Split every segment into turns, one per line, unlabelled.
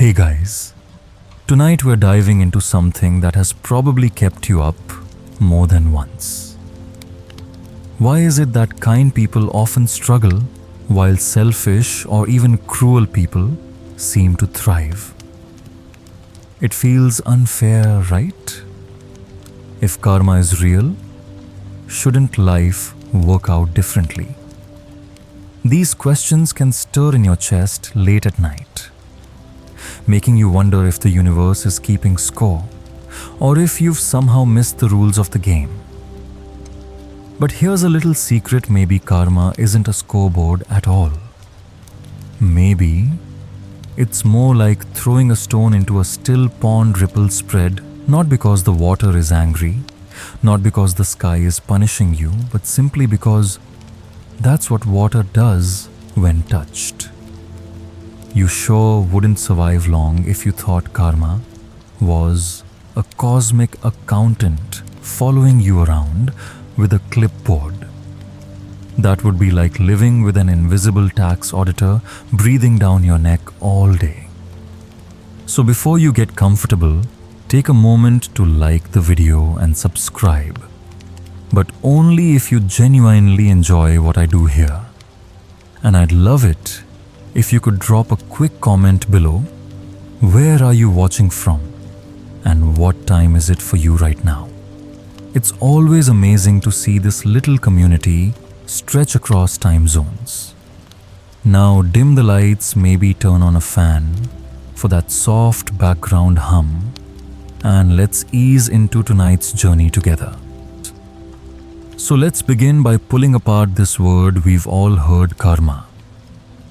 Hey guys, tonight we're diving into something that has probably kept you up more than once. Why is it that kind people often struggle while selfish or even cruel people seem to thrive? It feels unfair, right? If karma is real, shouldn't life work out differently? These questions can stir in your chest late at night, making you wonder if the universe is keeping score or if you've somehow missed the rules of the game. But here's a little secret: maybe karma isn't a scoreboard at all. Maybe it's more like throwing a stone into a still pond ripple spread, not because the water is angry, not because the sky is punishing you, but simply because that's what water does when touched. You sure wouldn't survive long if you thought karma was a cosmic accountant following you around with a clipboard. That would be like living with an invisible tax auditor breathing down your neck all day. So before you get comfortable, take a moment to like the video and subscribe. But only if you genuinely enjoy what I do here. And I'd love it if you could drop a quick comment below. Where are you watching from? And what time is it for you right now? It's always amazing to see this little community stretch across time zones. Now dim the lights, maybe turn on a fan for that soft background hum, and let's ease into tonight's journey together. So let's begin by pulling apart this word we've all heard: karma.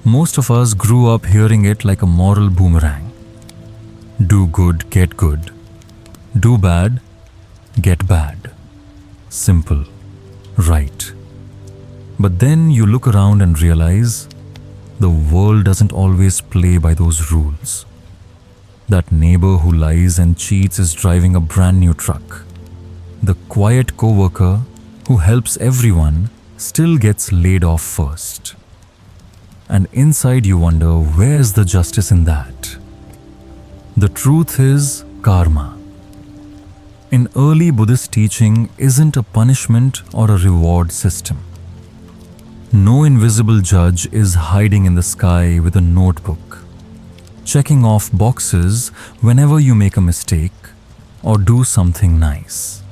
Most of us grew up hearing it like a moral boomerang. Do good, get good. Do bad, get bad. Simple, right? But then you look around and realize the world doesn't always play by those rules. That neighbor who lies and cheats is driving a brand new truck. The quiet coworker who helps everyone still gets laid off first. And inside you wonder, where's the justice in that? The truth is, karma in early Buddhist teaching isn't a punishment or a reward system. No invisible judge is hiding in the sky with a notebook, checking off boxes whenever you make a mistake or do something nice.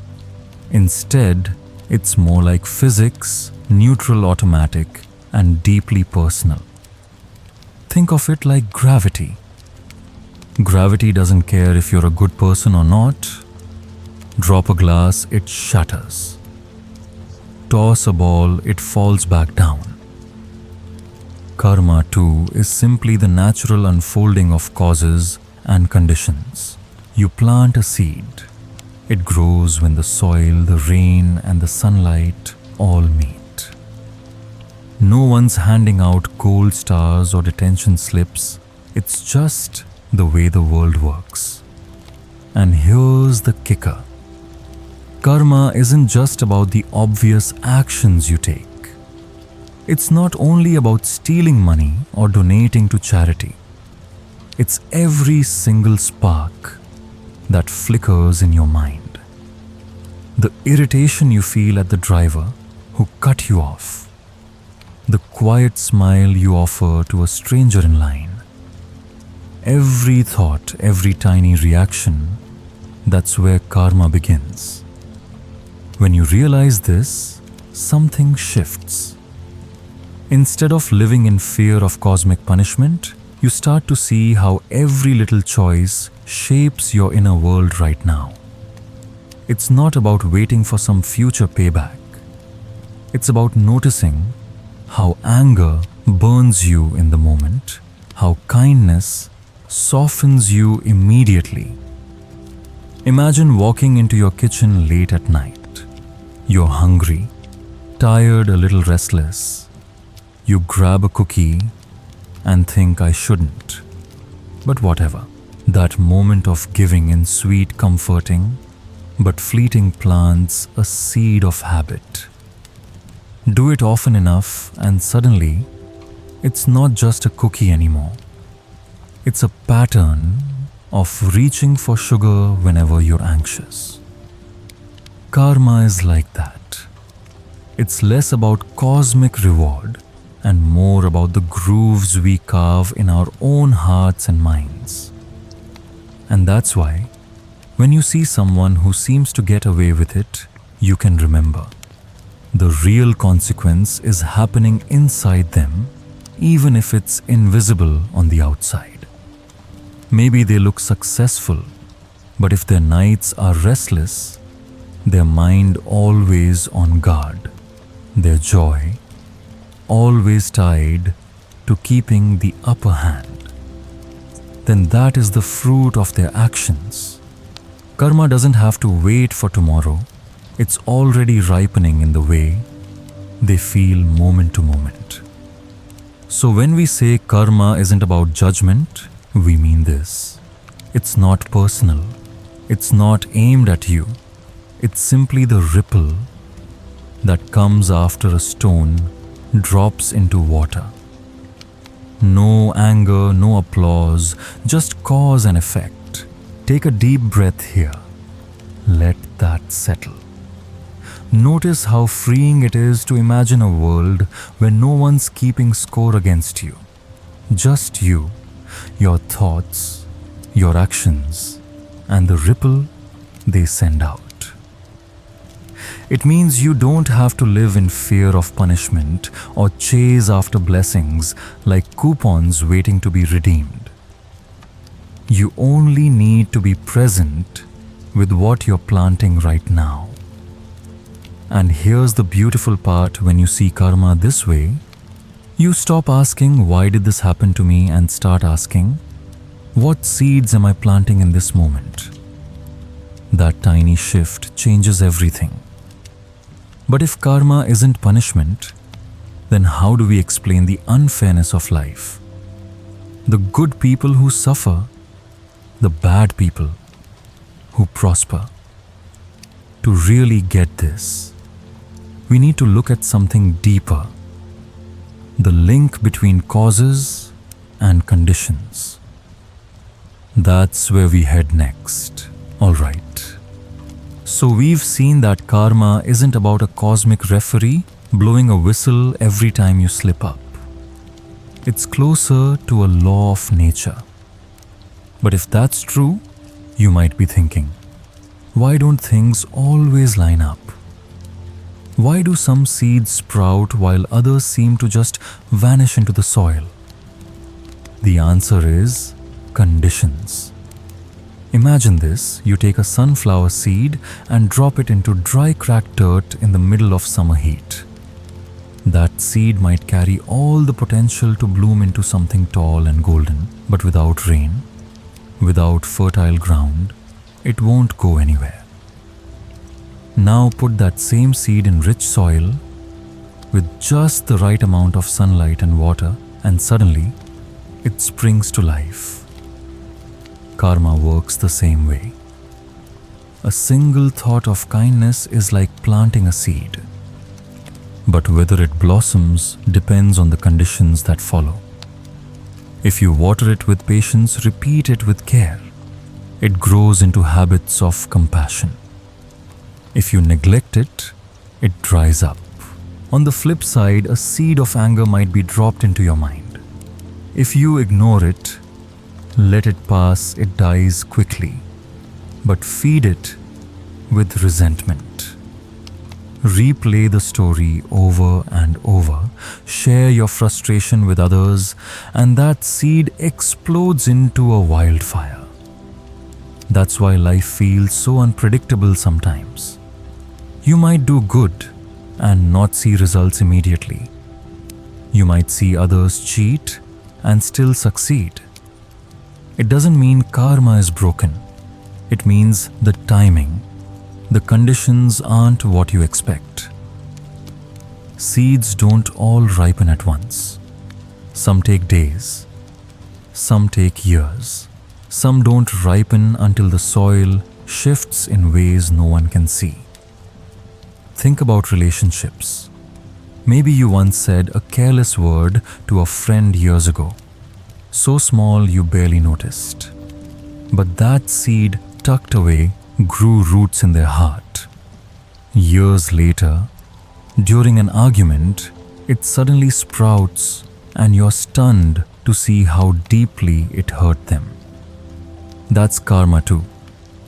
Instead, it's more like physics, neutral, automatic, and deeply personal. Think of it like gravity. Gravity doesn't care if you're a good person or not. Drop a glass, it shatters. Toss a ball, it falls back down. Karma, too, is simply the natural unfolding of causes and conditions. You plant a seed. It grows when the soil, the rain, and the sunlight all meet. No one's handing out gold stars or detention slips. It's just the way the world works. And here's the kicker. Karma isn't just about the obvious actions you take. It's not only about stealing money or donating to charity. It's every single spark that flickers in your mind. The irritation you feel at the driver who cut you off. The quiet smile you offer to a stranger in line. Every thought, every tiny reaction, that's where karma begins. When you realize this, something shifts. Instead of living in fear of cosmic punishment, you start to see how every little choice shapes your inner world right now. It's not about waiting for some future payback. It's about noticing how anger burns you in the moment, how kindness softens you immediately. Imagine walking into your kitchen late at night. You're hungry, tired, a little restless. You grab a cookie and think, I shouldn't. But whatever. That moment of giving in sweet, comforting, but fleeting plants a seed of habit. Do it often enough and suddenly, it's not just a cookie anymore. It's a pattern of reaching for sugar whenever you're anxious. Karma is like that. It's less about cosmic reward and more about the grooves we carve in our own hearts and minds. And that's why, when you see someone who seems to get away with it, you can remember the real consequence is happening inside them, even if it's invisible on the outside. Maybe they look successful, but if their nights are restless, their mind always on guard, their joy always tied to keeping the upper hand, then that is the fruit of their actions. Karma doesn't have to wait for tomorrow. It's already ripening in the way they feel moment to moment. So when we say karma isn't about judgment, we mean this. It's not personal. It's not aimed at you. It's simply the ripple that comes after a stone drops into water. No anger, no applause, just cause and effect. Take a deep breath here. Let that settle. Notice how freeing it is to imagine a world where no one's keeping score against you. Just you, your thoughts, your actions, and the ripple they send out. It means you don't have to live in fear of punishment or chase after blessings like coupons waiting to be redeemed. You only need to be present with what you're planting right now. And here's the beautiful part: when you see karma this way, you stop asking, why did this happen to me, and start asking, what seeds am I planting in this moment? That tiny shift changes everything. But if karma isn't punishment, then how do we explain the unfairness of life? The good people who suffer, the bad people who prosper. To really get this, we need to look at something deeper: the link between causes and conditions. That's where we head next. Alright. So we've seen that karma isn't about a cosmic referee blowing a whistle every time you slip up. It's closer to a law of nature. But if that's true, you might be thinking, why don't things always line up? Why do some seeds sprout while others seem to just vanish into the soil? The answer is conditions. Imagine this: you take a sunflower seed and drop it into dry, cracked dirt in the middle of summer heat. That seed might carry all the potential to bloom into something tall and golden, but without rain, without fertile ground, it won't go anywhere. Now put that same seed in rich soil with just the right amount of sunlight and water, and suddenly it springs to life. Karma works the same way. A single thought of kindness is like planting a seed. But whether it blossoms depends on the conditions that follow. If you water it with patience, repeat it with care, it grows into habits of compassion. If you neglect it, it dries up. On the flip side, a seed of anger might be dropped into your mind. If you ignore it, let it pass, it dies quickly. But feed it with resentment. Replay the story over and over. Share your frustration with others, and that seed explodes into a wildfire. That's why life feels so unpredictable sometimes. You might do good and not see results immediately. You might see others cheat and still succeed. It doesn't mean karma is broken. It means the timing, the conditions aren't what you expect. Seeds don't all ripen at once. Some take days. Some take years. Some don't ripen until the soil shifts in ways no one can see. Think about relationships. Maybe you once said a careless word to a friend years ago. so small you barely noticed. But that seed tucked away grew roots in their heart. Years later, during an argument, it suddenly sprouts and you're stunned to see how deeply it hurt them. That's karma too,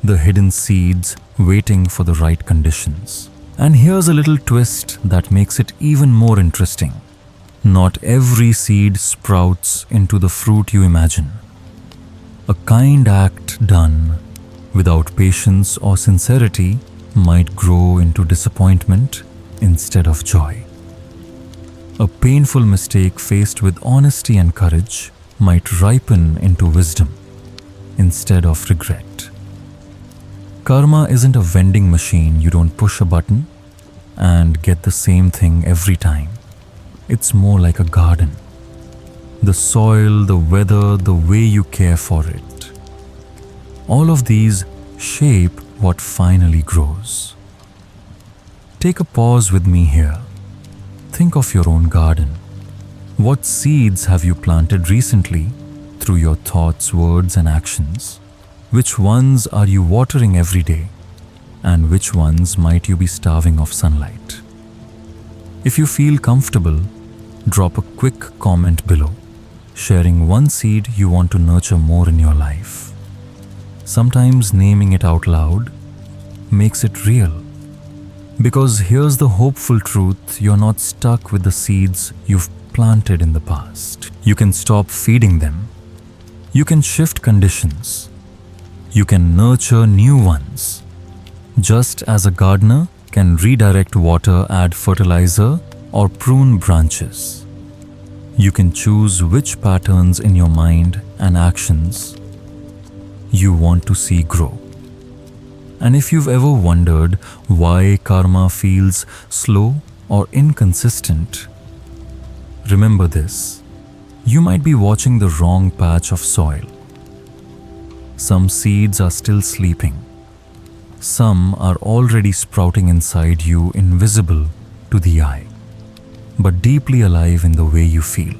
the hidden seeds waiting for the right conditions. And here's a little twist that makes it even more interesting. Not every seed sprouts into the fruit you imagine. A kind act done without patience or sincerity might grow into disappointment instead of joy. A painful mistake faced with honesty and courage might ripen into wisdom instead of regret. Karma isn't a vending machine. You don't push a button and get the same thing every time. It's more like a garden. The soil, the weather, the way you care for it. All of these shape what finally grows. Take a pause with me here. Think of your own garden. What seeds have you planted recently through your thoughts, words, and actions? Which ones are you watering every day? And which ones might you be starving of sunlight? If you feel comfortable, drop a quick comment below, sharing one seed you want to nurture more in your life. Sometimes naming it out loud makes it real. Because here's the hopeful truth: you're not stuck with the seeds you've planted in the past. You can stop feeding them. You can shift conditions. You can nurture new ones. Just as a gardener can redirect water, add fertilizer, or prune branches. You can choose which patterns in your mind and actions you want to see grow. And if you've ever wondered why karma feels slow or inconsistent, remember this: you might be watching the wrong patch of soil. Some seeds are still sleeping. Some are already sprouting inside you, invisible to the eye, but deeply alive in the way you feel.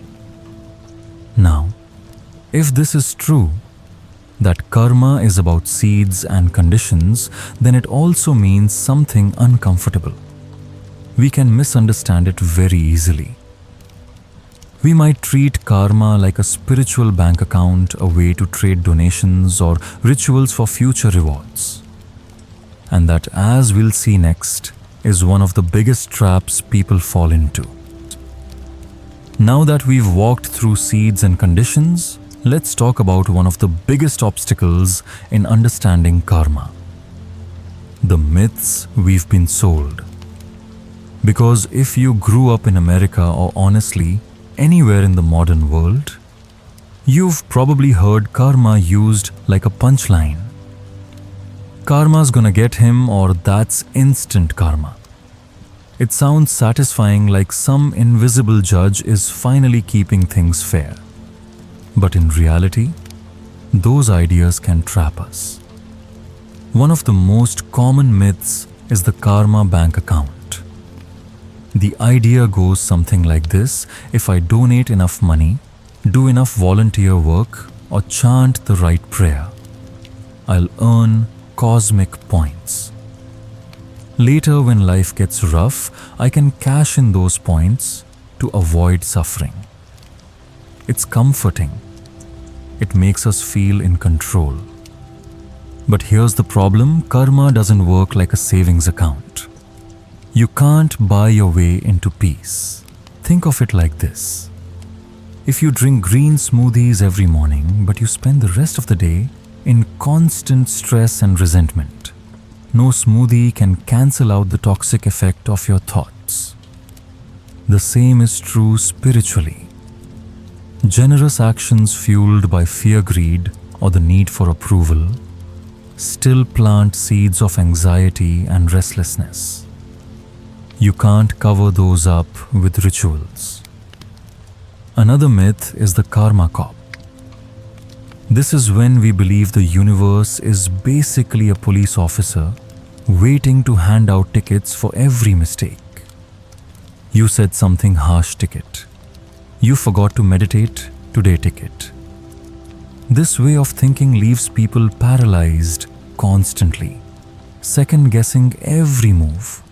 Now, if this is true, that karma is about seeds and conditions, then it also means something uncomfortable. We can misunderstand it very easily. We might treat karma like a spiritual bank account, a way to trade donations or rituals for future rewards. And that, as we'll see next, is one of the biggest traps people fall into. Now that we've walked through seeds and conditions, let's talk about one of the biggest obstacles in understanding karma: the myths we've been sold. Because if you grew up in America, or honestly, anywhere in the modern world, you've probably heard karma used like a punchline. Karma's gonna get him, or that's instant karma. It sounds satisfying, like some invisible judge is finally keeping things fair. But in reality, those ideas can trap us. One of the most common myths is the karma bank account. The idea goes something like this: if I donate enough money, do enough volunteer work, or chant the right prayer, I'll earn cosmic points. Later, when life gets rough, I can cash in those points to avoid suffering. It's comforting. It makes us feel in control. But here's the problem: karma doesn't work like a savings account. You can't buy your way into peace. Think of it like this: if you drink green smoothies every morning, but you spend the rest of the day in constant stress and resentment, no smoothie can cancel out the toxic effect of your thoughts. The same is true spiritually. Generous actions fueled by fear, greed, or the need for approval still plant seeds of anxiety and restlessness. You can't cover those up with rituals. Another myth is the karma cop. This is when we believe the universe is basically a police officer waiting to hand out tickets for every mistake. You said something harsh, ticket. You forgot to meditate, today, ticket. This way of thinking leaves people paralyzed constantly, second guessing every move.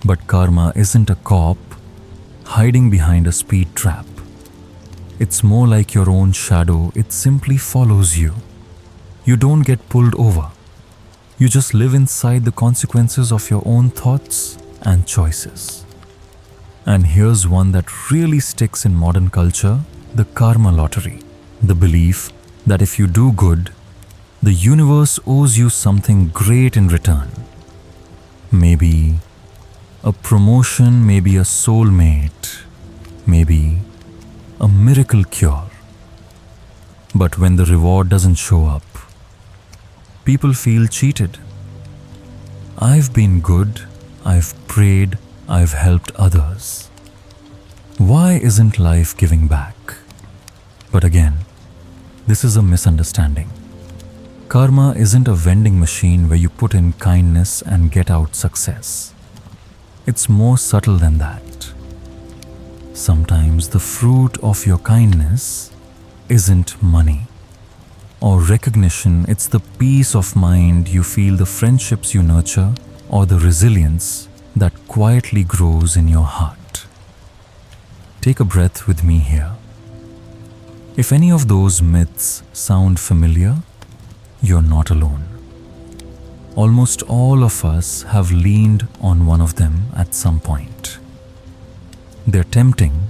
But karma isn't a cop hiding behind a speed trap. It's more like your own shadow, it simply follows you. You don't get pulled over. You just live inside the consequences of your own thoughts and choices. And here's one that really sticks in modern culture, the karma lottery. The belief that if you do good, the universe owes you something great in return. Maybe a promotion, maybe a soulmate, maybe a miracle cure. But when the reward doesn't show up, people feel cheated. I've been good, I've prayed, I've helped others. Why isn't life giving back? But again, this is a misunderstanding. Karma isn't a vending machine where you put in kindness and get out success. It's more subtle than that. Sometimes the fruit of your kindness isn't money or recognition, it's the peace of mind you feel, the friendships you nurture, or the resilience that quietly grows in your heart. Take a breath with me here. If any of those myths sound familiar, you're not alone. Almost all of us have leaned on one of them at some point. They're tempting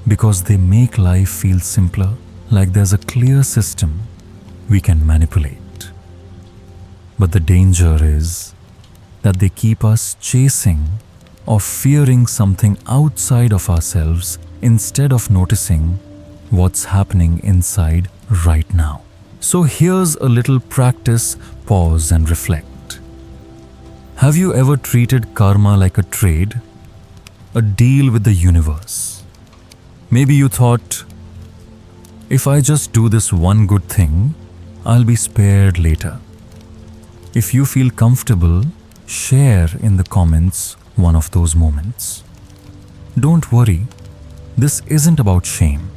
because they make life feel simpler, like there's a clear system we can manipulate. But the danger is that they keep us chasing or fearing something outside of ourselves instead of noticing what's happening inside right now. So here's a little practice, pause and reflect. Have you ever treated karma like a trade, a deal with the universe? Maybe you thought, if I just do this one good thing, I'll be spared later. If you feel comfortable, share in the comments one of those moments. Don't worry, this isn't about shame.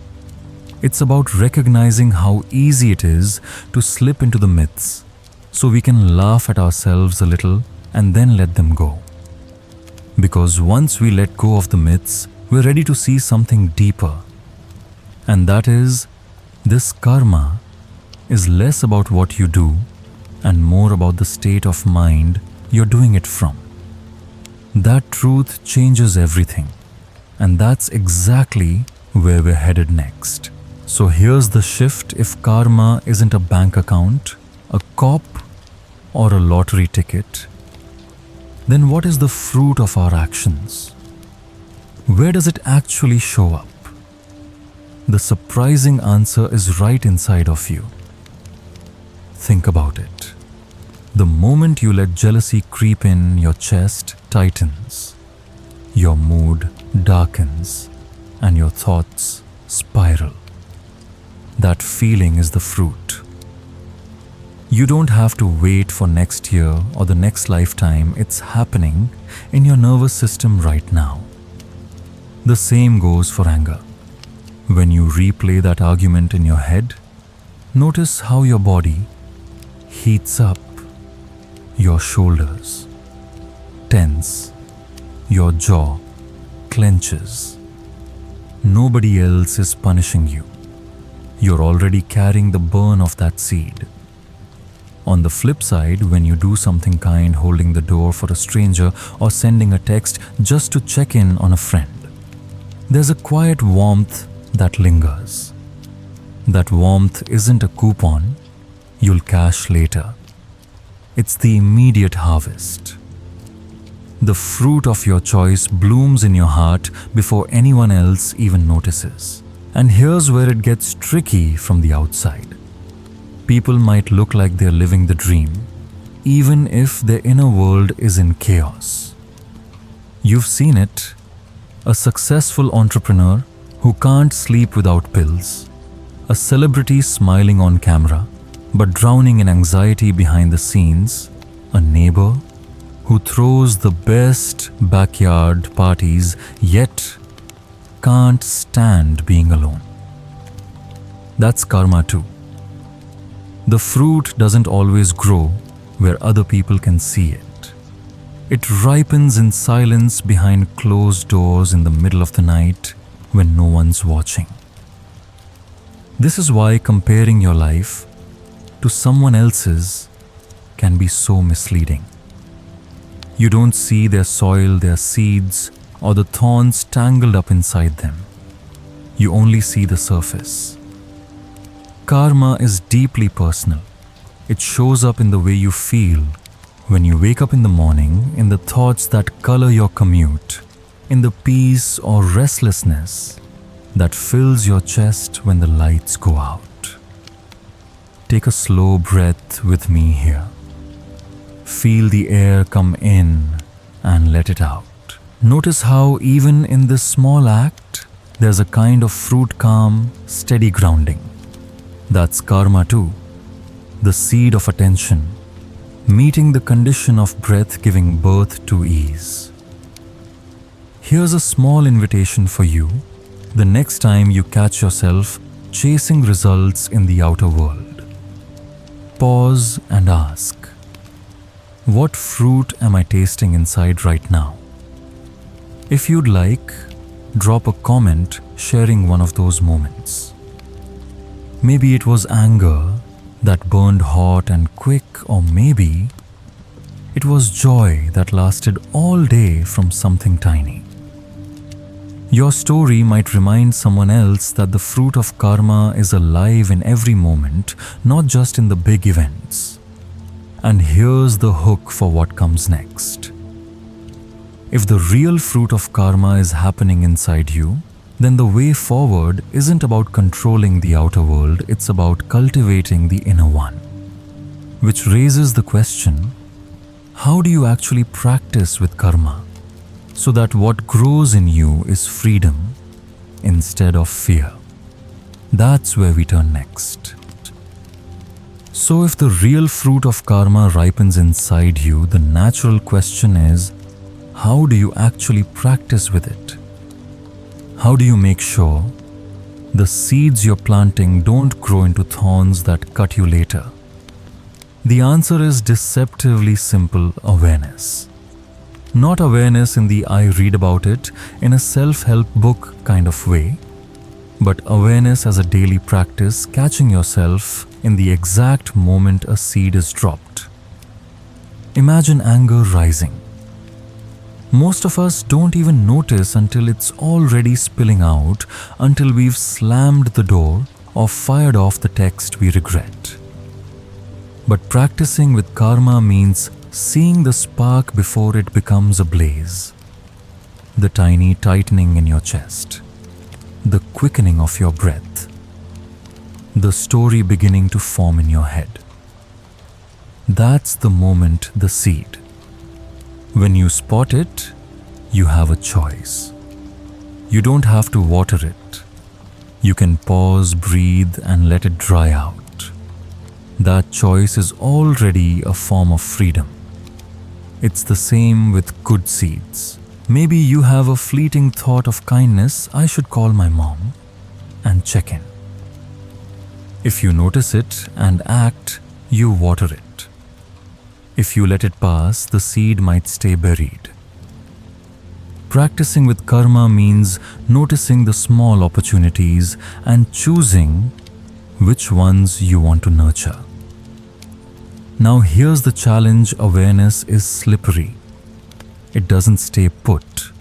It's about recognizing how easy it is to slip into the myths, so we can laugh at ourselves a little and then let them go. Because once we let go of the myths, we're ready to see something deeper. And that is, this karma is less about what you do and more about the state of mind you're doing it from. That truth changes everything. And that's exactly where we're headed next. So here's the shift. If karma isn't a bank account, a cop, or a lottery ticket, then what is the fruit of our actions? Where does it actually show up? The surprising answer is right inside of you. Think about it. The moment you let jealousy creep in, your chest tightens, your mood darkens, and your thoughts spiral. That feeling is the fruit. You don't have to wait for next year or the next lifetime. It's happening in your nervous system right now. The same goes for anger. When you replay that argument in your head, notice how your body heats up, your shoulders tense, your jaw clenches. Nobody else is punishing you. You're already carrying the burn of that seed. On the flip side, when you do something kind, holding the door for a stranger or sending a text just to check in on a friend, there's a quiet warmth that lingers. That warmth isn't a coupon you'll cash later. It's the immediate harvest. The fruit of your choice blooms in your heart before anyone else even notices. And here's where it gets tricky from the outside. People might look like they're living the dream, even if their inner world is in chaos. You've seen it. A successful entrepreneur who can't sleep without pills. A celebrity smiling on camera, but drowning in anxiety behind the scenes. A neighbor who throws the best backyard parties, yet can't stand being alone. That's karma too. The fruit doesn't always grow where other people can see it. It ripens in silence behind closed doors in the middle of the night when no one's watching. This is why comparing your life to someone else's can be so misleading. You don't see their soil, their seeds, or the thorns tangled up inside them. You only see the surface. Karma is deeply personal. It shows up in the way you feel when you wake up in the morning, in the thoughts that color your commute, in the peace or restlessness that fills your chest when the lights go out. Take a slow breath with me here. Feel the air come in and let it out. Notice how even in this small act, there's a kind of fruit calm, steady grounding. That's karma too, the seed of attention, meeting the condition of breath giving birth to ease. Here's a small invitation for you the next time you catch yourself chasing results in the outer world. Pause and ask, what fruit am I tasting inside right now? If you'd like, drop a comment sharing one of those moments. Maybe it was anger that burned hot and quick, or maybe it was joy that lasted all day from something tiny. Your story might remind someone else that the fruit of karma is alive in every moment, not just in the big events. And here's the hook for what comes next. If the real fruit of karma is happening inside you, then the way forward isn't about controlling the outer world, it's about cultivating the inner one. Which raises the question, how do you actually practice with karma so that what grows in you is freedom instead of fear? That's where we turn next. So if the real fruit of karma ripens inside you, the natural question is, how do you actually practice with it? How do you make sure the seeds you're planting don't grow into thorns that cut you later? The answer is deceptively simple: awareness. Not awareness in the I read about it in a self-help book kind of way, but awareness as a daily practice, catching yourself in the exact moment a seed is dropped. Imagine anger rising. Most of us don't even notice until it's already spilling out, until we've slammed the door or fired off the text we regret. But practicing with karma means seeing the spark before it becomes a blaze, the tiny tightening in your chest, the quickening of your breath, the story beginning to form in your head. That's the moment, the seed. When you spot it, you have a choice. You don't have to water it. You can pause, breathe, and let it dry out. That choice is already a form of freedom. It's the same with good seeds. Maybe you have a fleeting thought of kindness, I should call my mom, and check in. If you notice it and act, you water it. If you let it pass, the seed might stay buried. Practicing with karma means noticing the small opportunities and choosing which ones you want to nurture. Now here's the challenge: awareness is slippery. It doesn't stay put.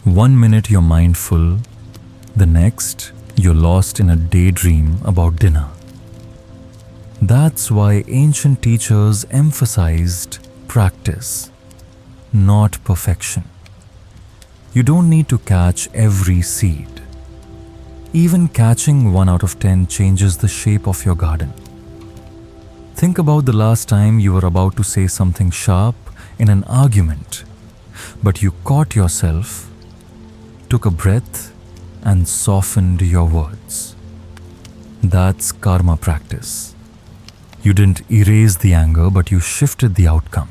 1 minute you're mindful, the next you're lost in a daydream about dinner. That's why ancient teachers emphasized practice, not perfection. You don't need to catch every seed. Even catching 1 out of 10 changes the shape of your garden. Think about the last time you were about to say something sharp in an argument, but you caught yourself, took a breath, and softened your words. That's karma practice. You didn't erase the anger, but you shifted the outcome.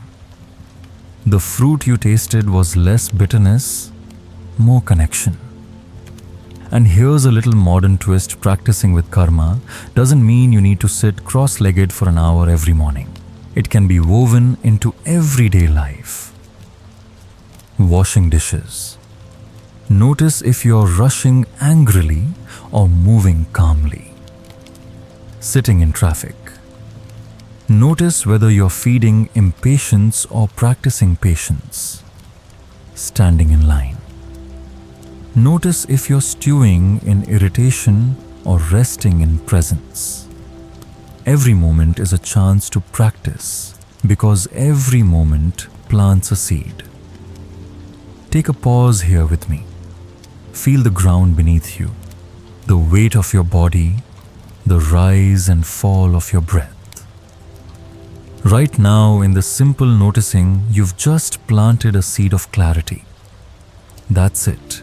The fruit you tasted was less bitterness, more connection. And here's a little modern twist: practicing with karma doesn't mean you need to sit cross-legged for an hour every morning. It can be woven into everyday life. Washing dishes. Notice if you're rushing angrily or moving calmly. Sitting in traffic. Notice whether you're feeding impatience or practicing patience. Standing in line. Notice if you're stewing in irritation or resting in presence. Every moment is a chance to practice, because every moment plants a seed. Take a pause here with me. Feel the ground beneath you, the weight of your body, the rise and fall of your breath. Right now, in the simple noticing, you've just planted a seed of clarity. That's it.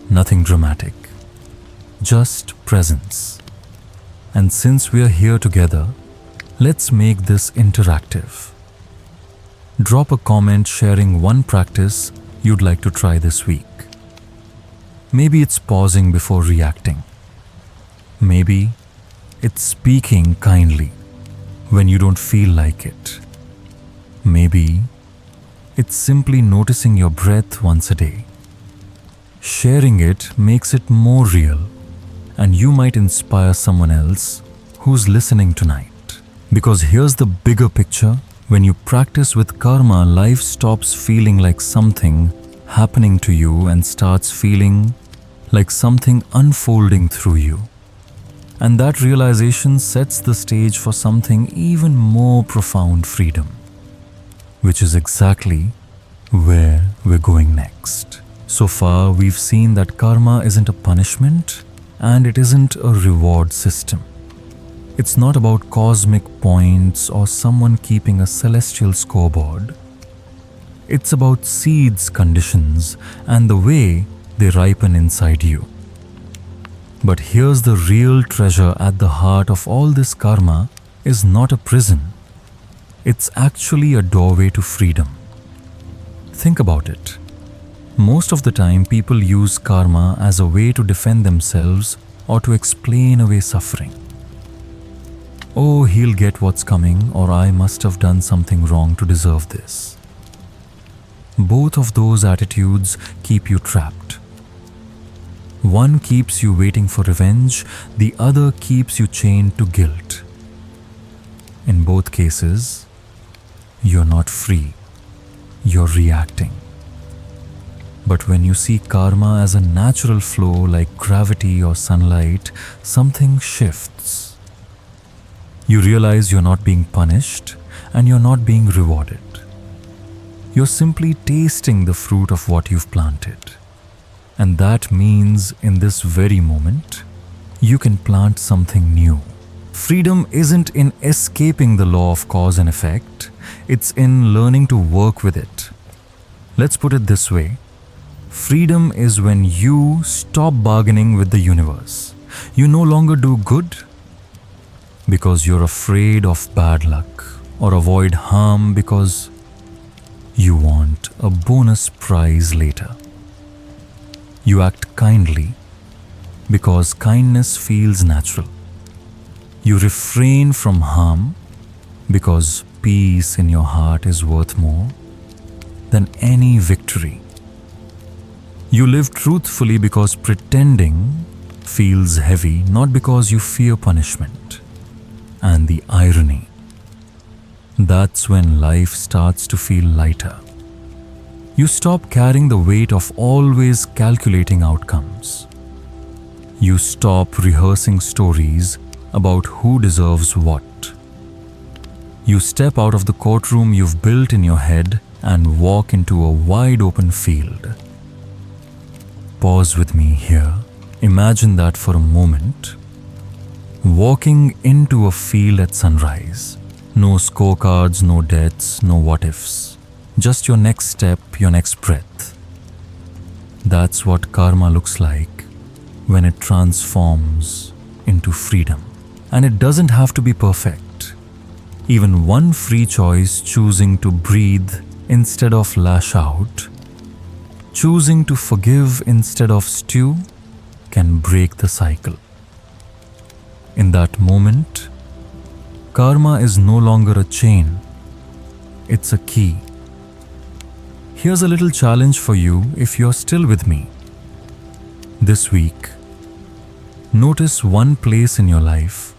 Nothing dramatic. Just presence. And since we are here together, let's make this interactive. Drop a comment sharing one practice you'd like to try this week. Maybe it's pausing before reacting. Maybe it's speaking kindly when you don't feel like it. Maybe it's simply noticing your breath once a day. Sharing it makes it more real, and you might inspire someone else who's listening tonight. Because here's the bigger picture: when you practice with karma, life stops feeling like something happening to you and starts feeling like something unfolding through you. And that realization sets the stage for something even more profound: freedom. Which is exactly where we're going next. So far, we've seen that karma isn't a punishment and it isn't a reward system. It's not about cosmic points or someone keeping a celestial scoreboard. It's about seeds, conditions, and the way they ripen inside you. But here's the real treasure: at the heart of all this, karma is not a prison. It's actually a doorway to freedom. Think about it. Most of the time, people use karma as a way to defend themselves or to explain away suffering. Oh, he'll get what's coming, or I must have done something wrong to deserve this. Both of those attitudes keep you trapped. One keeps you waiting for revenge, the other keeps you chained to guilt. In both cases, you're not free, you're reacting. But when you see karma as a natural flow like gravity or sunlight, something shifts. You realize you're not being punished and you're not being rewarded. You're simply tasting the fruit of what you've planted. And that means in this very moment, you can plant something new. Freedom isn't in escaping the law of cause and effect, it's in learning to work with it. Let's put it this way. Freedom is when you stop bargaining with the universe. You no longer do good because you're afraid of bad luck, or avoid harm because you want a bonus prize later. You act kindly because kindness feels natural. You refrain from harm because peace in your heart is worth more than any victory. You live truthfully because pretending feels heavy, not because you fear punishment. And the irony, that's when life starts to feel lighter. You stop carrying the weight of always calculating outcomes. You stop rehearsing stories about who deserves what. You step out of the courtroom you've built in your head and walk into a wide open field. Pause with me here. Imagine that for a moment. Walking into a field at sunrise. No scorecards, no debts, no what-ifs. Just your next step, your next breath. That's what karma looks like when it transforms into freedom. And it doesn't have to be perfect. Even one free choice, choosing to breathe instead of lash out, choosing to forgive instead of stew, can break the cycle. In that moment, karma is no longer a chain, it's a key. Here's a little challenge for you if you're still with me. This week, notice one place in your life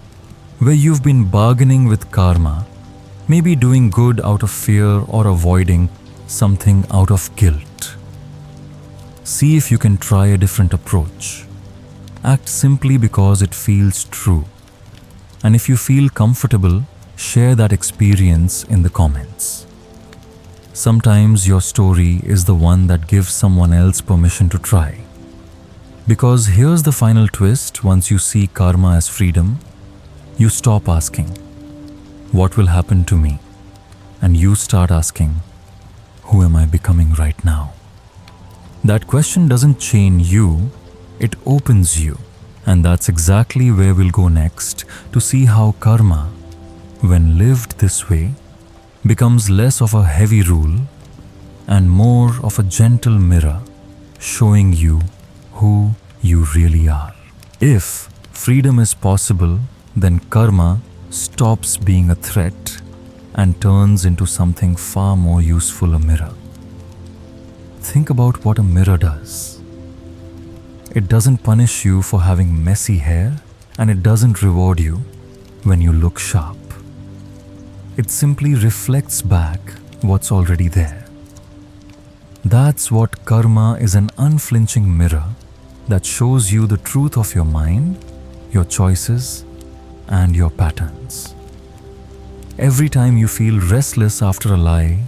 where you've been bargaining with karma, maybe doing good out of fear or avoiding something out of guilt. See if you can try a different approach. Act simply because it feels true. And if you feel comfortable, share that experience in the comments. Sometimes your story is the one that gives someone else permission to try. Because here's the final twist: once you see karma as freedom, you stop asking, "What will happen to me?" and you start asking, "Who am I becoming right now?" That question doesn't chain you, it opens you. And that's exactly where we'll go next, to see how karma, when lived this way, becomes less of a heavy rule and more of a gentle mirror showing you who you really are. If freedom is possible, then karma stops being a threat and turns into something far more useful: a mirror. Think about what a mirror does. It doesn't punish you for having messy hair, and it doesn't reward you when you look sharp. It simply reflects back what's already there. That's what karma is: an unflinching mirror that shows you the truth of your mind, your choices, and your patterns. Every time you feel restless after a lie,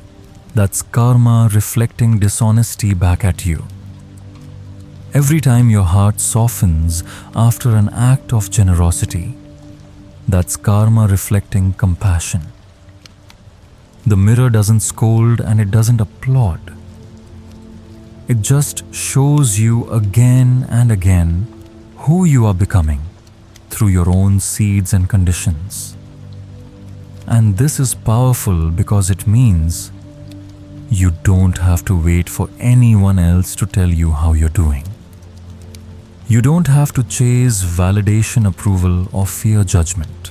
that's karma reflecting dishonesty back at you. Every time your heart softens after an act of generosity, that's karma reflecting compassion. The mirror doesn't scold and it doesn't applaud. It just shows you again and again who you are becoming through your own seeds and conditions. And this is powerful because it means you don't have to wait for anyone else to tell you how you're doing. You don't have to chase validation, approval, or fear judgment.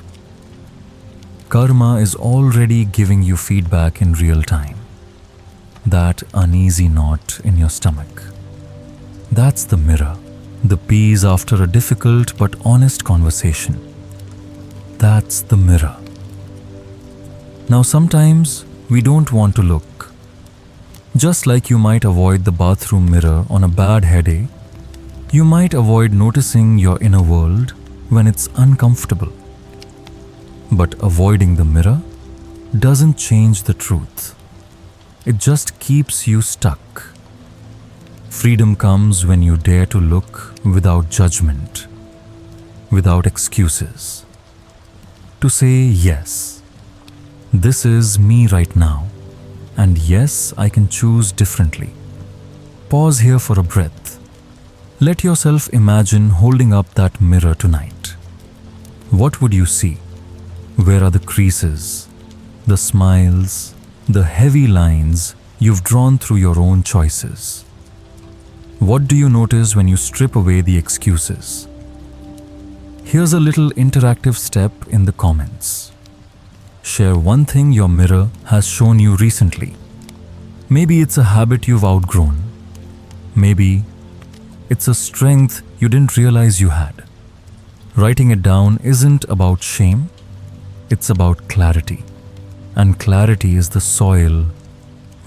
Karma is already giving you feedback in real time. That uneasy knot in your stomach. That's the mirror. The peace after a difficult but honest conversation. That's the mirror. Now sometimes we don't want to look. Just like you might avoid the bathroom mirror on a bad headache, you might avoid noticing your inner world when it's uncomfortable. But avoiding the mirror doesn't change the truth. It just keeps you stuck. Freedom comes when you dare to look without judgment, without excuses. To say, yes, this is me right now, and yes, I can choose differently. Pause here for a breath. Let yourself imagine holding up that mirror tonight. What would you see? Where are the creases, the smiles, the heavy lines you've drawn through your own choices? What do you notice when you strip away the excuses? Here's a little interactive step in the comments. Share one thing your mirror has shown you recently. Maybe it's a habit you've outgrown. Maybe it's a strength you didn't realize you had. Writing it down isn't about shame, it's about clarity. And clarity is the soil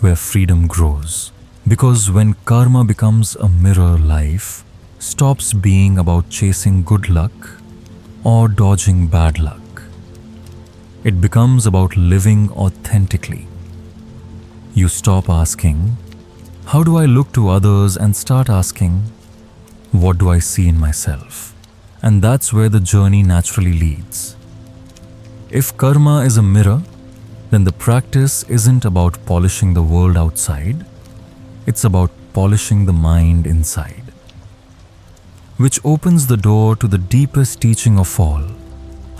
where freedom grows. Because when karma becomes a mirror, life stops being about chasing good luck or dodging bad luck. It becomes about living authentically. You stop asking, "How do I look to others?" and start asking, "What do I see in myself?" And that's where the journey naturally leads. If karma is a mirror, then the practice isn't about polishing the world outside, it's about polishing the mind inside. Which opens the door to the deepest teaching of all: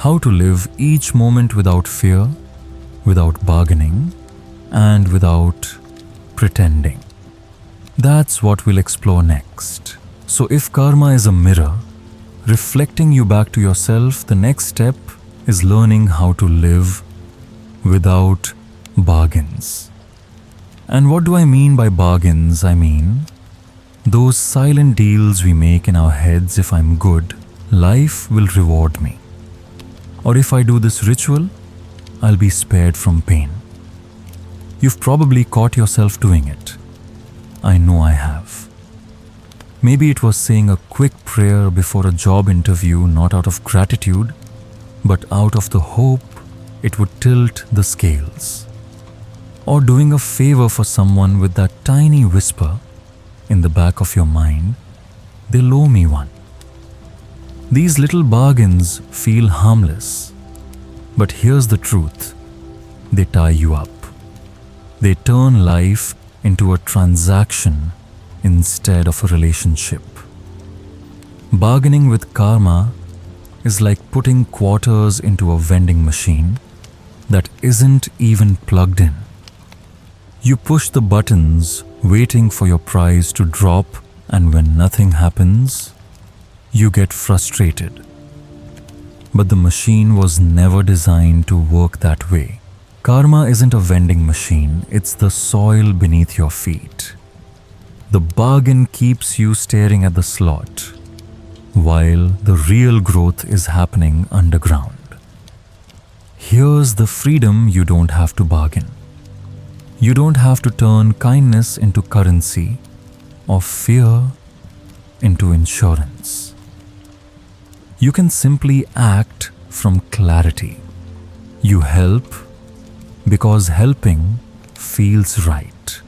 how to live each moment without fear, without bargaining, and without pretending. That's what we'll explore next. So if karma is a mirror, reflecting you back to yourself, the next step is learning how to live without bargains. And what do I mean by bargains? I mean those silent deals we make in our heads. If I'm good, life will reward me. Or if I do this ritual, I'll be spared from pain. You've probably caught yourself doing it. I know I have. Maybe it was saying a quick prayer before a job interview, not out of gratitude, but out of the hope it would tilt the scales. Or doing a favor for someone with that tiny whisper in the back of your mind, they'll owe me one. These little bargains feel harmless, but here's the truth: they tie you up. They turn life into a transaction instead of a relationship. Bargaining with karma is like putting quarters into a vending machine that isn't even plugged in. You push the buttons waiting for your prize to drop, and when nothing happens, you get frustrated. But the machine was never designed to work that way. Karma isn't a vending machine, it's the soil beneath your feet. The bargain keeps you staring at the slot, while the real growth is happening underground. Here's the freedom: you don't have to bargain. You don't have to turn kindness into currency or fear into insurance. You can simply act from clarity. You help because helping feels right.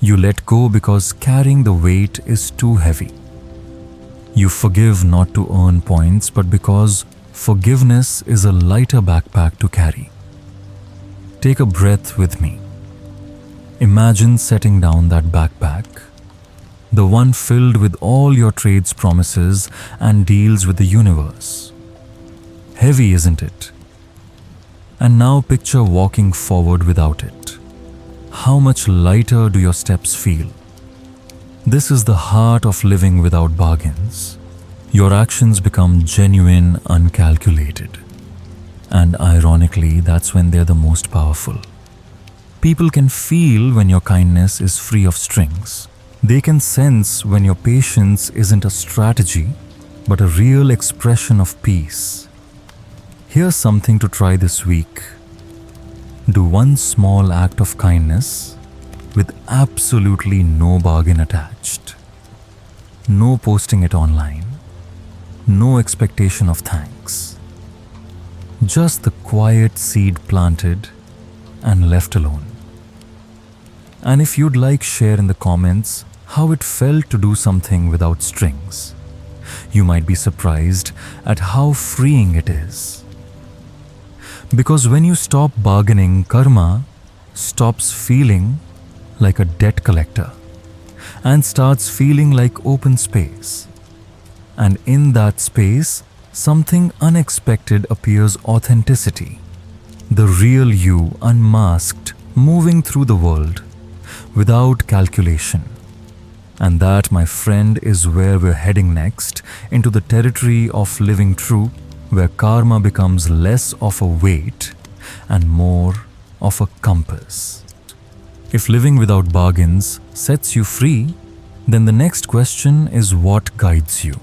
You let go because carrying the weight is too heavy. You forgive not to earn points, but because forgiveness is a lighter backpack to carry. Take a breath with me. Imagine setting down that backpack, the one filled with all your trade's promises and deals with the universe. Heavy, isn't it? And now picture walking forward without it. How much lighter do your steps feel? This is the heart of living without bargains. Your actions become genuine, uncalculated. And ironically, that's when they're the most powerful. People can feel when your kindness is free of strings. They can sense when your patience isn't a strategy, but a real expression of peace. Here's something to try this week. Do one small act of kindness with absolutely no bargain attached. No posting it online. No expectation of thanks. Just the quiet seed planted and left alone. And if you'd like, share in the comments how it felt to do something without strings. You might be surprised at how freeing it is. Because when you stop bargaining, karma stops feeling like a debt collector and starts feeling like open space. And in that space, something unexpected appears: authenticity. The real you, unmasked, moving through the world without calculation. And that, my friend, is where we're heading next, into the territory of living true, where karma becomes less of a weight and more of a compass. If living without bargains sets you free, then the next question is, what guides you?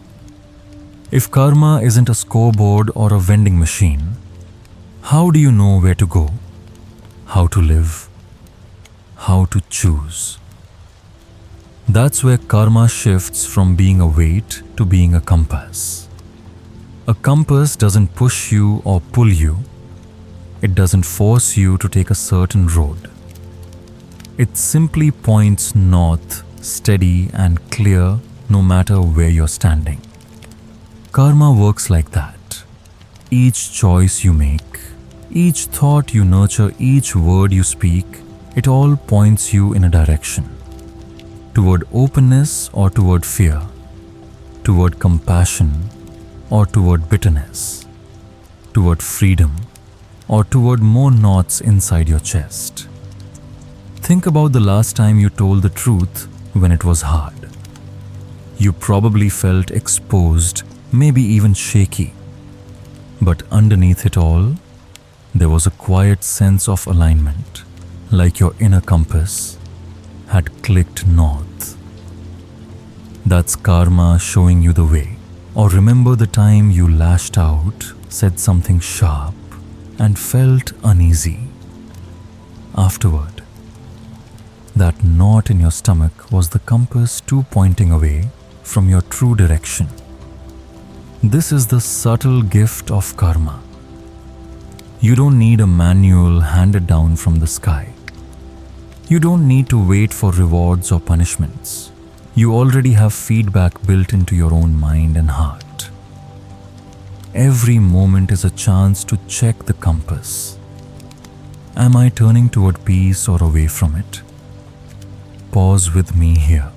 If karma isn't a scoreboard or a vending machine, how do you know where to go, how to live, how to choose? That's where karma shifts from being a weight to being a compass. A compass doesn't push you or pull you. It doesn't force you to take a certain road. It simply points north, steady and clear, no matter where you're standing. Karma works like that. Each choice you make, each thought you nurture, each word you speak, it all points you in a direction. Toward openness or toward fear, toward compassion or toward bitterness, toward freedom or toward more knots inside your chest. Think about the last time you told the truth when it was hard. You probably felt exposed, maybe even shaky. But underneath it all, there was a quiet sense of alignment, like your inner compass had clicked north. That's karma showing you the way. Or remember the time you lashed out, said something sharp, and felt uneasy. Afterward, that knot in your stomach was the compass too pointing away from your true direction. This is the subtle gift of karma. You don't need a manual handed down from the sky. You don't need to wait for rewards or punishments. You already have feedback built into your own mind and heart. Every moment is a chance to check the compass. Am I turning toward peace or away from it? Pause with me here.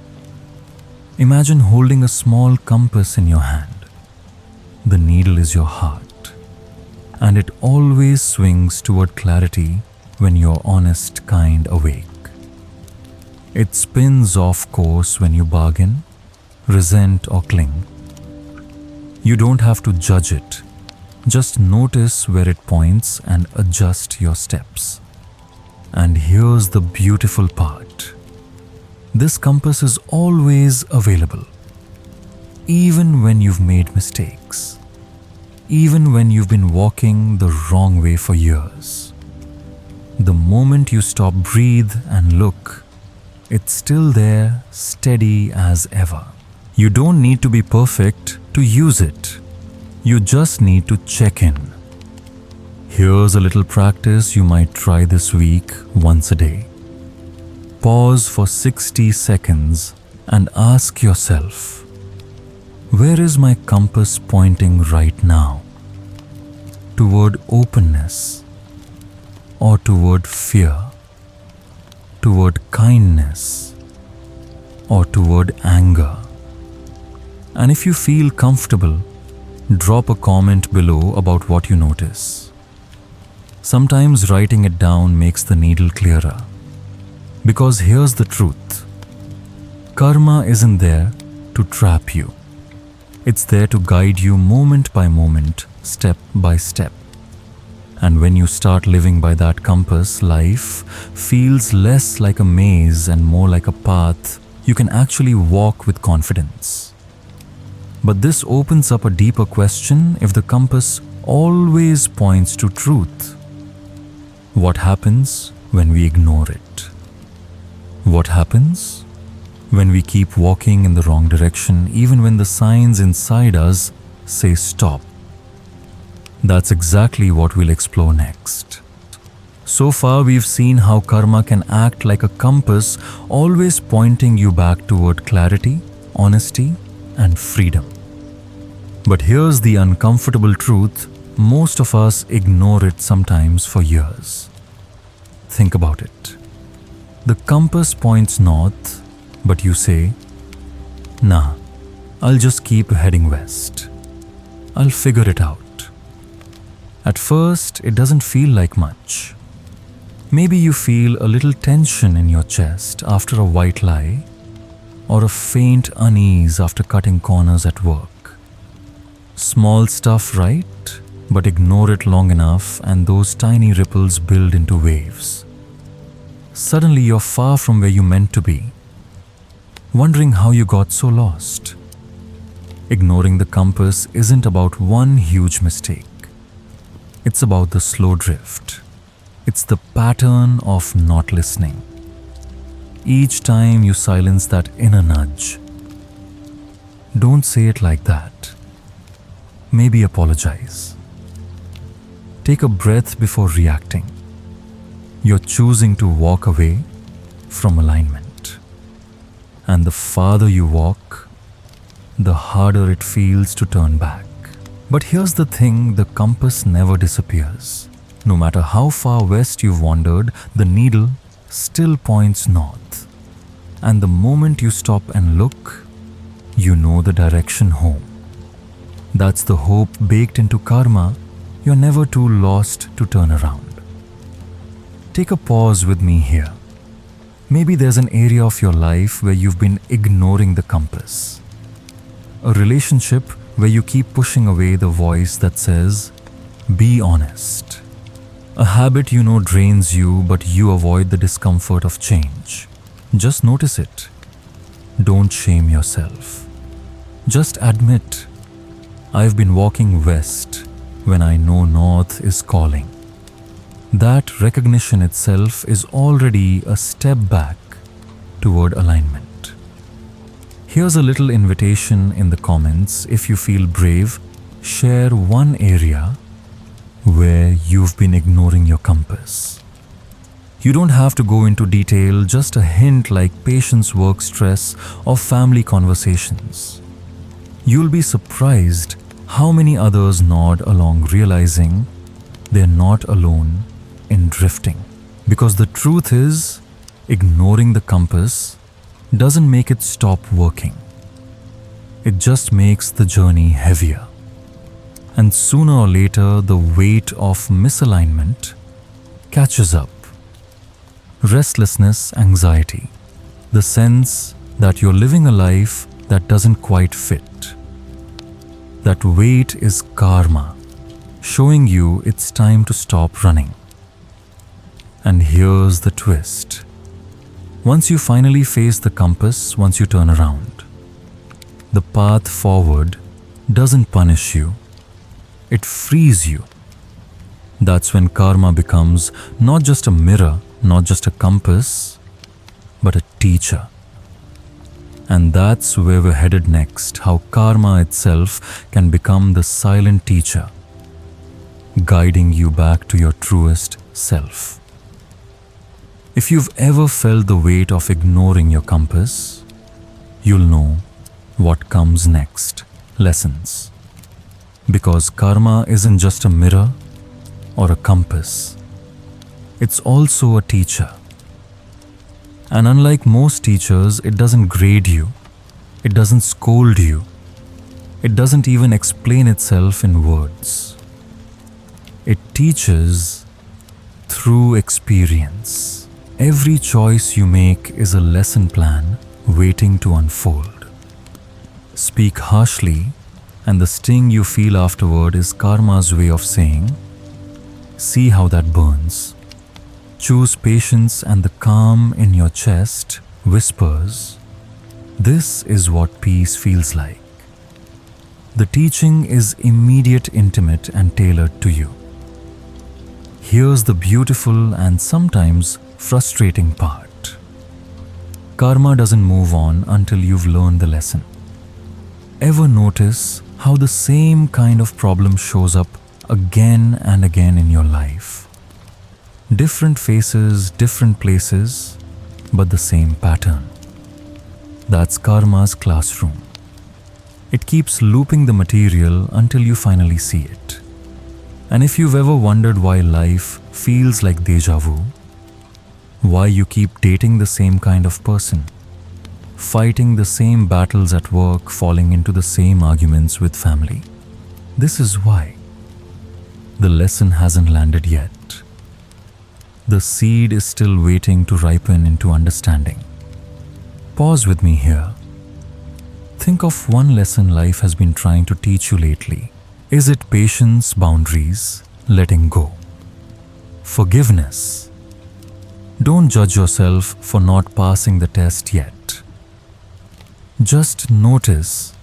Imagine holding a small compass in your hand. The needle is your heart, and it always swings toward clarity when you're honest, kind, awake. It spins off course when you bargain, resent, or cling. You don't have to judge it. Just notice where it points and adjust your steps. And here's the beautiful part. This compass is always available. Even when you've made mistakes. Even when you've been walking the wrong way for years. The moment you stop, breathe, and look, it's still there, steady as ever. You don't need to be perfect to use it. You just need to check in. Here's a little practice you might try this week once a day. Pause for 60 seconds and ask yourself, where is my compass pointing right now? Toward openness or toward fear? Toward kindness or toward anger? And if you feel comfortable, drop a comment below about what you notice. Sometimes writing it down makes the needle clearer. Because here's the truth. Karma isn't there to trap you. It's there to guide you moment by moment, step by step. And when you start living by that compass, life feels less like a maze and more like a path you can actually walk with confidence. But this opens up a deeper question. If the compass always points to truth, what happens when we ignore it? What happens when we keep walking in the wrong direction even when the signs inside us say stop? That's exactly what we'll explore next. So far, we've seen how karma can act like a compass, always pointing you back toward clarity, honesty, and freedom. But here's the uncomfortable truth. Most of us ignore it sometimes for years. Think about it. The compass points north, but you say, nah, I'll just keep heading west. I'll figure it out. At first, it doesn't feel like much. Maybe you feel a little tension in your chest after a white lie, or a faint unease after cutting corners at work. Small stuff, right? But ignore it long enough and those tiny ripples build into waves. Suddenly you're far from where you meant to be, wondering how you got so lost. Ignoring the compass isn't about one huge mistake. It's about the slow drift. It's the pattern of not listening. Each time you silence that inner nudge, don't say it like that. Maybe apologize. Take a breath before reacting. You're choosing to walk away from alignment. And the farther you walk, the harder it feels to turn back. But here's the thing, the compass never disappears. No matter how far west you've wandered, the needle still points north. And the moment you stop and look, you know the direction home. That's the hope baked into karma. You're never too lost to turn around. Take a pause with me here. Maybe there's an area of your life where you've been ignoring the compass. A relationship where you keep pushing away the voice that says, be honest. A habit you know drains you, but you avoid the discomfort of change. Just notice it. Don't shame yourself. Just admit, I've been walking west when I know north is calling. That recognition itself is already a step back toward alignment. Here's a little invitation in the comments. If you feel brave, share one area where you've been ignoring your compass. You don't have to go into detail, just a hint like patience, work stress, or family conversations. You'll be surprised how many others nod along, realizing they're not alone in drifting. Because the truth is, ignoring the compass doesn't make it stop working. It just makes the journey heavier. And sooner or later, the weight of misalignment catches up. Restlessness, anxiety, the sense that you're living a life that doesn't quite fit. That weight is karma, showing you it's time to stop running. And here's the twist. Once you finally face the compass, once you turn around, the path forward doesn't punish you. It frees you. That's when karma becomes not just a mirror, not just a compass, but a teacher. And that's where we're headed next, how karma itself can become the silent teacher, guiding you back to your truest self. If you've ever felt the weight of ignoring your compass, you'll know what comes next, lessons. Because karma isn't just a mirror or a compass. It's also a teacher. And unlike most teachers, it doesn't grade you. It doesn't scold you. It doesn't even explain itself in words. It teaches through experience. Every choice you make is a lesson plan waiting to unfold. Speak harshly, and the sting you feel afterward is karma's way of saying, see how that burns. Choose patience, and the calm in your chest whispers, this is what peace feels like. The teaching is immediate, intimate, and tailored to you. Here's the beautiful and sometimes frustrating part. Karma doesn't move on until you've learned the lesson. Ever notice how the same kind of problem shows up again and again in your life? Different faces, different places, but the same pattern. That's karma's classroom. It keeps looping the material until you finally see it. And if you've ever wondered why life feels like deja vu, why you keep dating the same kind of person, fighting the same battles at work, falling into the same arguments with family, this is why. The lesson hasn't landed yet. The seed is still waiting to ripen into understanding. Pause with me here. Think of one lesson life has been trying to teach you lately. Is it patience, boundaries, letting go? Forgiveness? Don't judge yourself for not passing the test yet. Just notice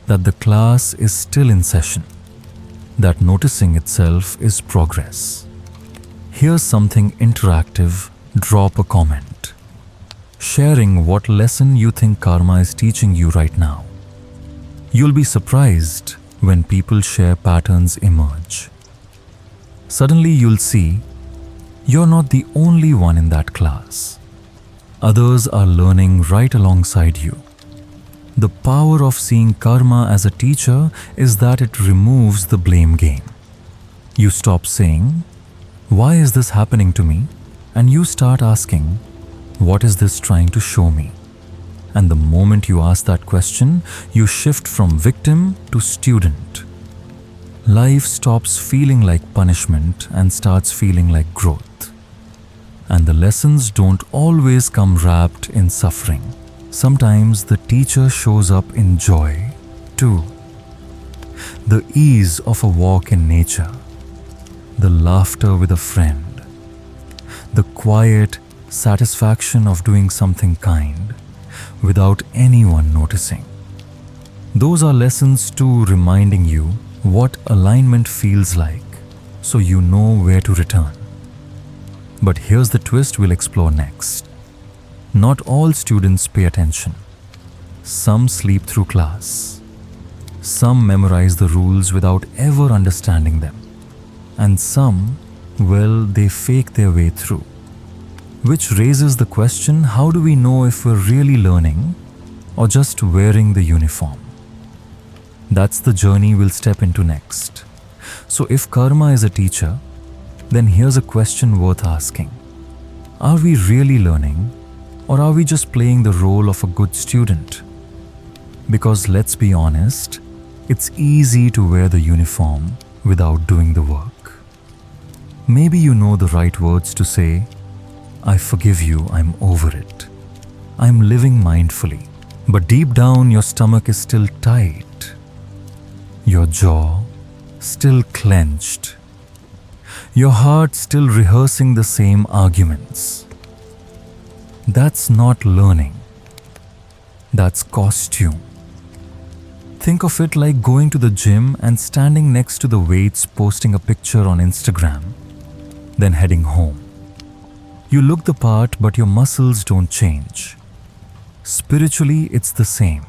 that the class is still in session. That noticing itself is progress. Here's something interactive. Drop a comment, sharing what lesson you think karma is teaching you right now. You'll be surprised when people share patterns emerge. Suddenly you'll see you're not the only one in that class. Others are learning right alongside you. The power of seeing karma as a teacher is that it removes the blame game. You stop saying, why is this happening to me? And you start asking, what is this trying to show me? And the moment you ask that question, you shift from victim to student. Life stops feeling like punishment and starts feeling like growth. And the lessons don't always come wrapped in suffering. Sometimes the teacher shows up in joy, too. The ease of a walk in nature, the laughter with a friend, the quiet satisfaction of doing something kind without anyone noticing. Those are lessons too, reminding you what alignment feels like, so you know where to return. But here's the twist we'll explore next. Not all students pay attention. Some sleep through class. Some memorize the rules without ever understanding them. And some, well, they fake their way through. Which raises the question, how do we know if we're really learning or just wearing the uniform? That's the journey we'll step into next. So if karma is a teacher, then here's a question worth asking. Are we really learning, or are we just playing the role of a good student? Because let's be honest, it's easy to wear the uniform without doing the work. Maybe you know the right words to say, I forgive you, I'm over it. I'm living mindfully. But deep down, your stomach is still tight. Your jaw still clenched. Your heart still rehearsing the same arguments. That's not learning. That's costume. Think of it like going to the gym and standing next to the weights, posting a picture on Instagram, then heading home. You look the part, but your muscles don't change. Spiritually, it's the same.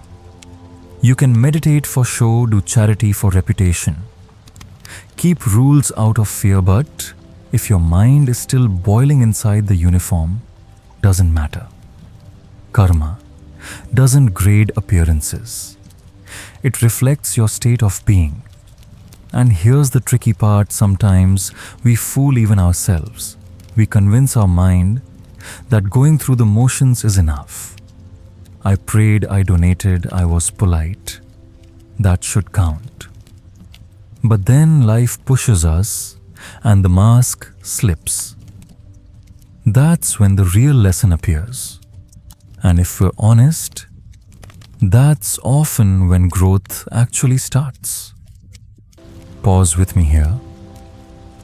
You can meditate for show, do charity for reputation. Keep rules out of fear, but if your mind is still boiling inside the uniform, doesn't matter. Karma doesn't grade appearances. It reflects your state of being. And here's the tricky part, sometimes we fool even ourselves. We convince our mind that going through the motions is enough. I prayed, I donated, I was polite. That should count. But then life pushes us and the mask slips. That's when the real lesson appears. And if we're honest, that's often when growth actually starts. Pause with me here.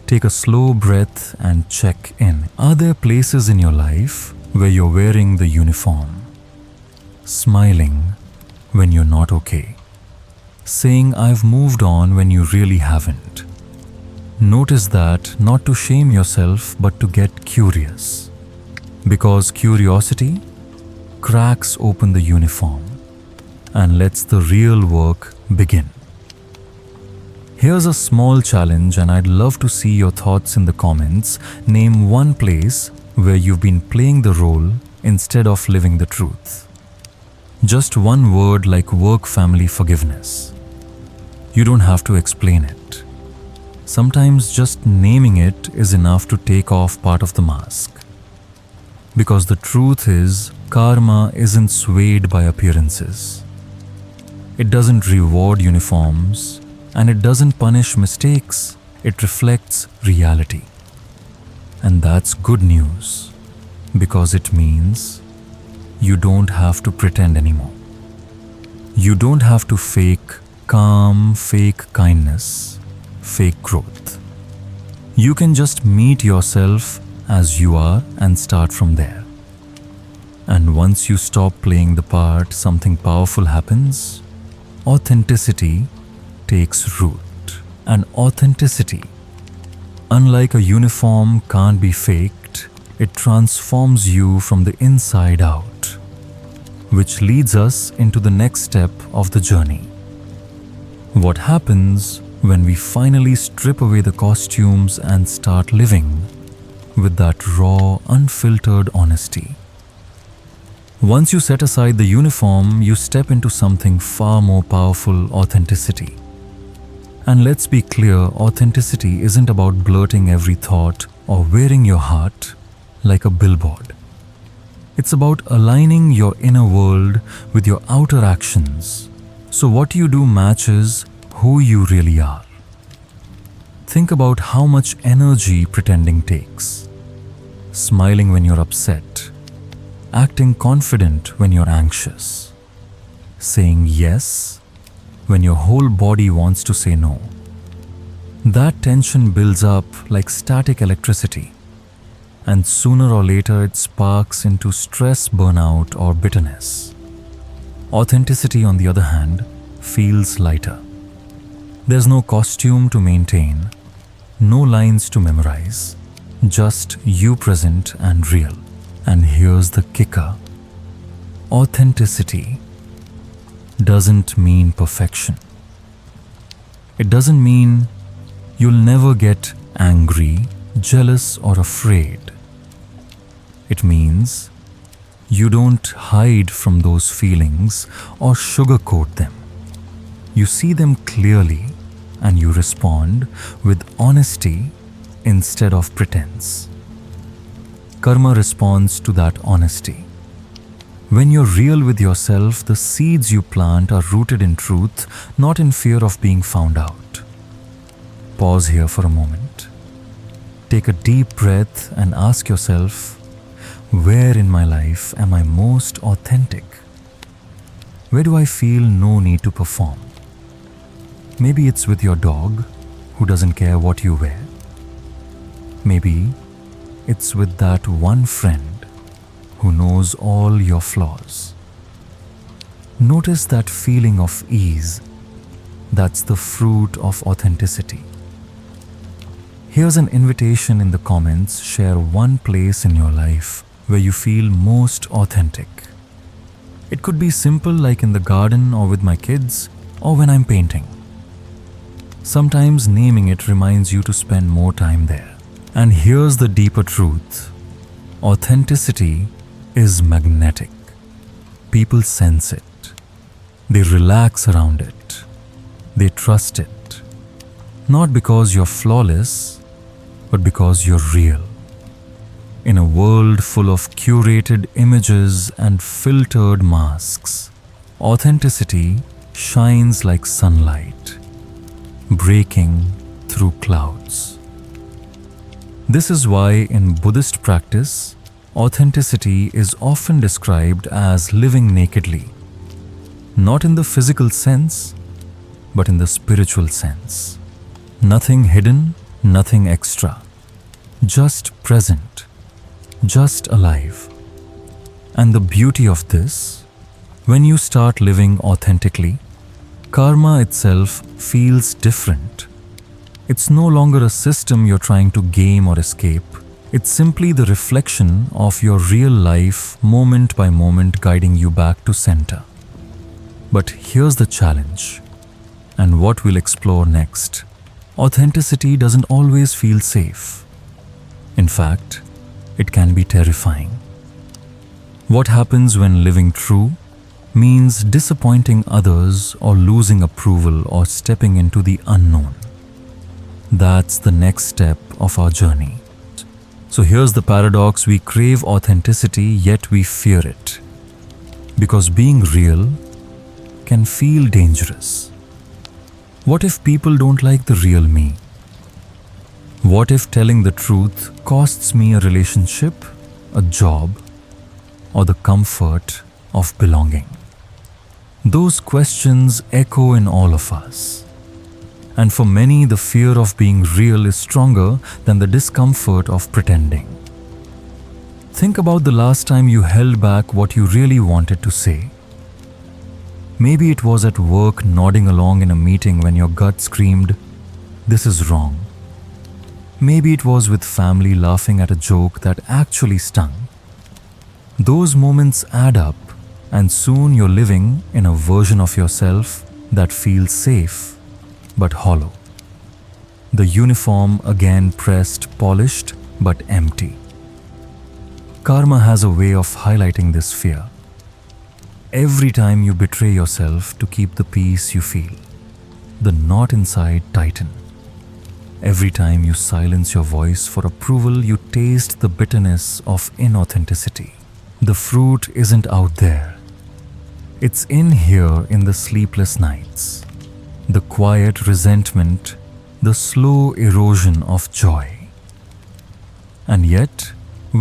Take a slow breath and check in. Are there places in your life where you're wearing the uniform? Smiling when you're not okay. Saying I've moved on when you really haven't. Notice that, not to shame yourself, but to get curious. Because curiosity cracks open the uniform and lets the real work begin. Here's a small challenge, and I'd love to see your thoughts in the comments. Name one place where you've been playing the role instead of living the truth. Just one word like work, family, forgiveness. You don't have to explain it. Sometimes just naming it is enough to take off part of the mask. Because the truth is, karma isn't swayed by appearances. It doesn't reward uniforms, and it doesn't punish mistakes. It reflects reality. And that's good news, because it means you don't have to pretend anymore. You don't have to fake calm, fake kindness, fake growth. You can just meet yourself as you are and start from there. And once you stop playing the part, something powerful happens. Authenticity takes root. And authenticity, unlike a uniform, can't be faked. It transforms you from the inside out, which leads us into the next step of the journey. What happens when we finally strip away the costumes and start living with that raw, unfiltered honesty? Once you set aside the uniform, you step into something far more powerful: authenticity. And let's be clear, authenticity isn't about blurting every thought or wearing your heart like a billboard. It's about aligning your inner world with your outer actions, so what you do matches who you really are. Think about how much energy pretending takes. Smiling when you're upset, acting confident when you're anxious, saying yes when your whole body wants to say no. That tension builds up like static electricity, and sooner or later it sparks into stress, burnout, or bitterness. Authenticity, on the other hand, feels lighter. There's no costume to maintain, no lines to memorize, just you present and real. And here's the kicker. Authenticity doesn't mean perfection. It doesn't mean you'll never get angry, jealous, or afraid. It means you don't hide from those feelings or sugarcoat them. You see them clearly and you respond with honesty instead of pretense. Karma responds to that honesty. When you're real with yourself, the seeds you plant are rooted in truth, not in fear of being found out. Pause here for a moment. Take a deep breath and ask yourself, where in my life am I most authentic? Where do I feel no need to perform? Maybe it's with your dog, who doesn't care what you wear. Maybe it's with that one friend who knows all your flaws. Notice that feeling of ease. That's the fruit of authenticity. Here's an invitation in the comments. Share one place in your life where you feel most authentic. It could be simple, like in the garden or with my kids, or when I'm painting. Sometimes naming it reminds you to spend more time there. And here's the deeper truth. Authenticity is magnetic. People sense it. They relax around it. They trust it. Not because you're flawless, but because you're real. In a world full of curated images and filtered masks, authenticity shines like sunlight, breaking through clouds. This is why in Buddhist practice, authenticity is often described as living nakedly, not in the physical sense, but in the spiritual sense. Nothing hidden, nothing extra, just present, just alive. And the beauty of this, when you start living authentically, karma itself feels different. It's no longer a system you're trying to game or escape. It's simply the reflection of your real life, moment by moment, guiding you back to center. But here's the challenge, and what we'll explore next. Authenticity doesn't always feel safe. In fact, it can be terrifying. What happens when living true means disappointing others or losing approval or stepping into the unknown? That's the next step of our journey. So here's the paradox. We crave authenticity, yet we fear it. Because being real can feel dangerous. What if people don't like the real me? What if telling the truth costs me a relationship, a job, or the comfort of belonging? Those questions echo in all of us. And for many, the fear of being real is stronger than the discomfort of pretending. Think about the last time you held back what you really wanted to say. Maybe it was at work, nodding along in a meeting when your gut screamed, "This is wrong." Maybe it was with family, laughing at a joke that actually stung. Those moments add up, and soon you're living in a version of yourself that feels safe but hollow. The uniform again pressed, polished, but empty. Karma has a way of highlighting this fear. Every time you betray yourself to keep the peace you feel, the knot inside tighten. Every time you silence your voice for approval, you taste the bitterness of inauthenticity. The fruit isn't out there. It's in here, in the sleepless nights, the quiet resentment, the slow erosion of joy. And yet,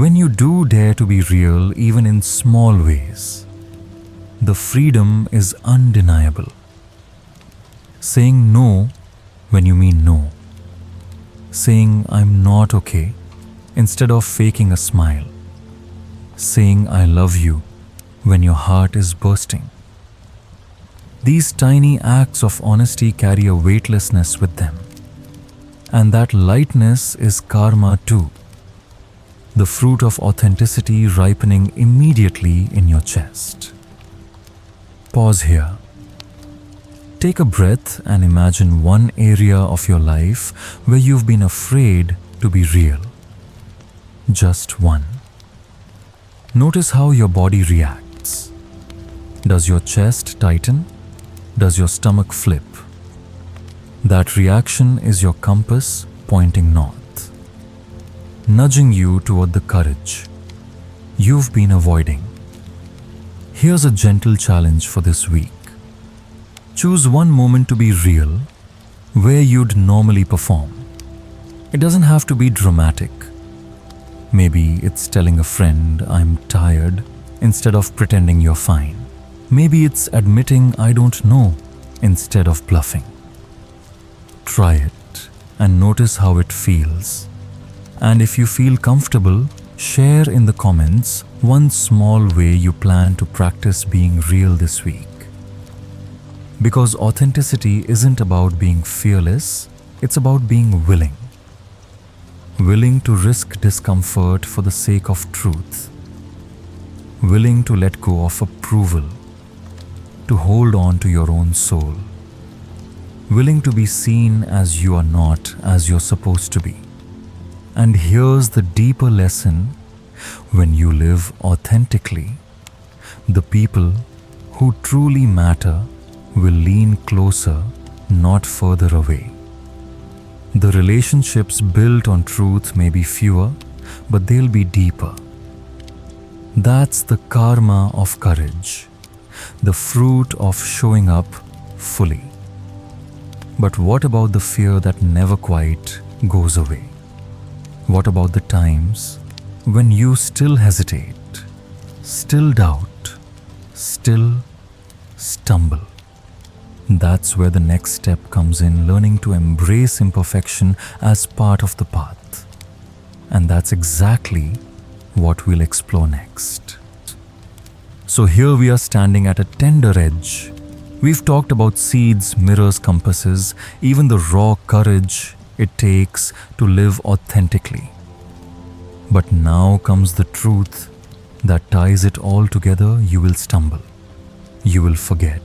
when you do dare to be real, even in small ways, the freedom is undeniable. saying no when you mean no, saying I'm not okay instead of faking a smile, saying I love you when your heart is bursting. These tiny acts of honesty carry a weightlessness with them, and that lightness is karma too, the fruit of authenticity ripening immediately in your chest. Pause here. Take a breath and imagine one area of your life where you've been afraid to be real. Just one. Notice how your body reacts. Does your chest tighten? Does your stomach flip? That reaction is your compass pointing north, nudging you toward the courage you've been avoiding. Here's a gentle challenge for this week. Choose one moment to be real where you'd normally perform. It doesn't have to be dramatic. Maybe it's telling a friend I'm tired instead of pretending you're fine. Maybe it's admitting I don't know instead of bluffing. Try it and notice how it feels. And if you feel comfortable, share in the comments one small way you plan to practice being real this week. Because authenticity isn't about being fearless, it's about being willing. Willing to risk discomfort for the sake of truth. Willing to let go of approval. To hold on to your own soul. Willing to be seen as you are not as you're supposed to be. And here's the deeper lesson: when you live authentically, the people who truly matter will lean closer, not further away. The relationships built on truth may be fewer, but they'll be deeper. That's the karma of courage, the fruit of showing up fully. But what about the fear that never quite goes away? What about the times when you still hesitate, still doubt, still stumble? That's where the next step comes in, learning to embrace imperfection as part of the path. And that's exactly what we'll explore next. So here we are standing at a tender edge. We've talked about seeds, mirrors, compasses, even the raw courage it takes to live authentically. But now comes the truth that ties it all together. You will stumble. You will forget.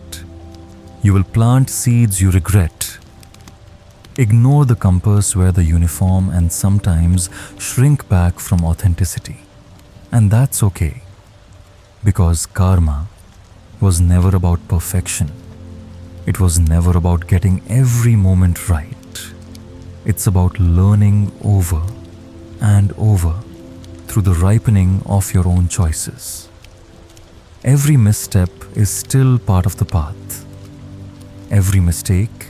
You will plant seeds you regret. Ignore the compass, wear the uniform, and sometimes shrink back from authenticity. And that's okay, because karma was never about perfection. It was never about getting every moment right. It's about learning over and over through the ripening of your own choices. Every misstep is still part of the path. Every mistake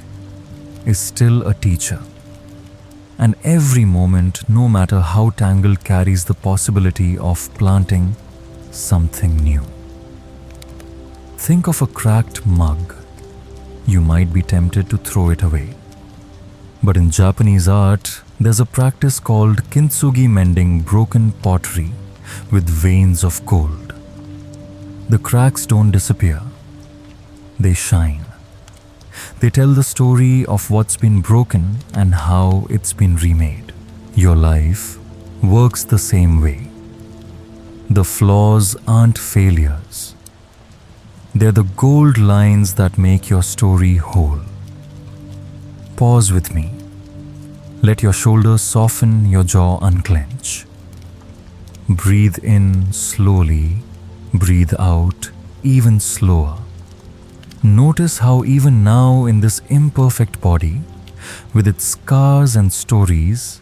is still a teacher. And every moment, no matter how tangled, carries the possibility of planting something new. Think of a cracked mug. You might be tempted to throw it away. But in Japanese art, there's a practice called kintsugi, mending broken pottery with veins of gold. The cracks don't disappear. They shine. They tell the story of what's been broken and how it's been remade. Your life works the same way. The flaws aren't failures. They're the gold lines that make your story whole. Pause with me. Let your shoulders soften, your jaw unclench. Breathe in slowly, breathe out even slower. Notice how even now in this imperfect body, with its scars and stories,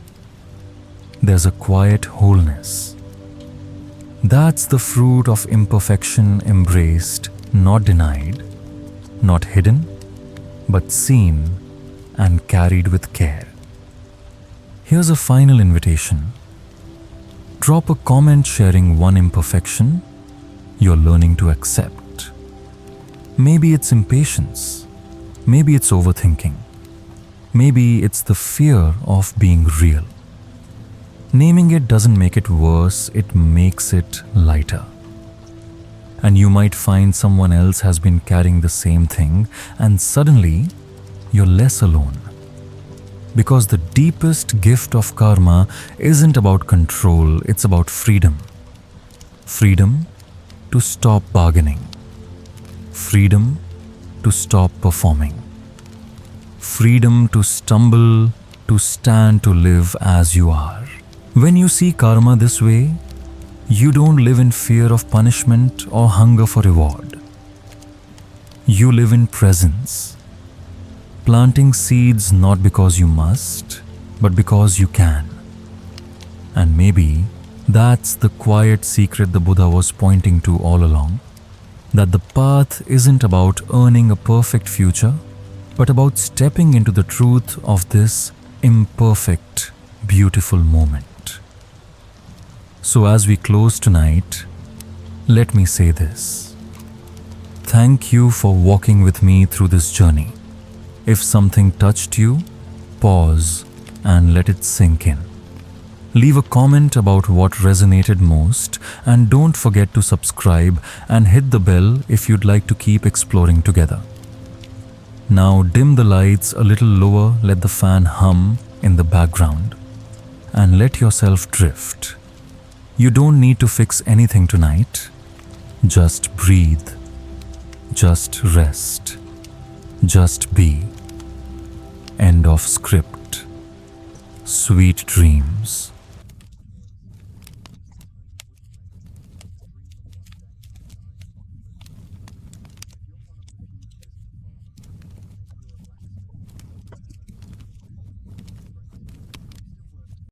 there's a quiet wholeness. That's the fruit of imperfection embraced, not denied, not hidden, but seen and carried with care. Here's a final invitation. Drop a comment sharing one imperfection you're learning to accept. Maybe it's impatience. Maybe it's overthinking. Maybe it's the fear of being real. Naming it doesn't make it worse, it makes it lighter. And you might find someone else has been carrying the same thing, and suddenly you're less alone. Because the deepest gift of karma isn't about control, it's about freedom. Freedom to stop bargaining. Freedom to stop performing. Freedom to stumble, to stand, to live as you are. When you see karma this way, you don't live in fear of punishment or hunger for reward. You live in presence, planting seeds not because you must, but because you can. And maybe that's the quiet secret the Buddha was pointing to all along, that the path isn't about earning a perfect future, but about stepping into the truth of this imperfect, beautiful moment. So as we close tonight, let me say this. Thank you for walking with me through this journey. If something touched you, pause and let it sink in. Leave a comment about what resonated most, and don't forget to subscribe and hit the bell if you'd like to keep exploring together. Now dim the lights a little lower, let the fan hum in the background, and let yourself drift. You don't need to fix anything tonight. Just breathe. Just rest. Just be. End of script. Sweet dreams.